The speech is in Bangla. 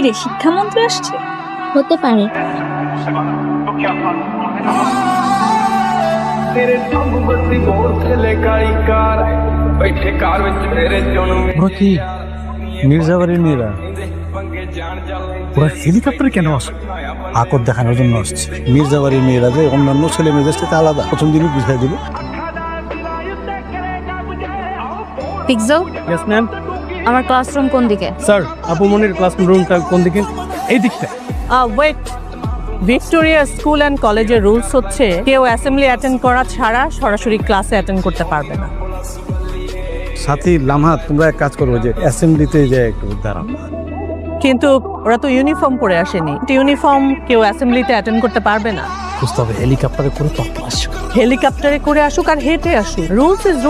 রে, শিক্ষামন্ত্রী আসছে? হতে পারে। ওরা কি মির্জাবাড়ির মেয়েরা? ওরা হেলিকপ্টারে কেন আসে? আকর দেখানোর জন্য আসছে। মির্জাবাড়ির মেয়েরা যে অন্যান্য ছেলে মেয়েদের সাথে আলাদা, প্রথম দিনই বুঝাই দিল। পিকজো, ইয়েস ম্যাম। আমার ক্লাসরুম কোন দিকে? স্যার, আপু মনির ক্লাসরুমটা কোন দিকে? এই দিকটা। ওয়েট, ভিক্টোরিয়া স্কুল অ্যান্ড কলেজের রুলস হচ্ছে কেউ অ্যাসেম্বলি অ্যাটেন্ড করা ছাড়া সরাসরি ক্লাসে অ্যাটেন্ড করতে পারবে না। সাথী লামহা, তোমরা এক কাজ করবো যে অ্যাসেম্বলিতে যে একটু দাঁড়াও। কিন্তু ওরা তো ইউনিফর্ম পরে আসেনি। ইউনিফর্ম কেউ অ্যাসেম্বলিতে অ্যাটেন্ড করতে পারবে না। বুঝতে হবে হেলিকপ্টারে করে তখন আসবে। হেলিকপ্টারে করে আসুক আর হেঁটে আসুক, রুলস ইজ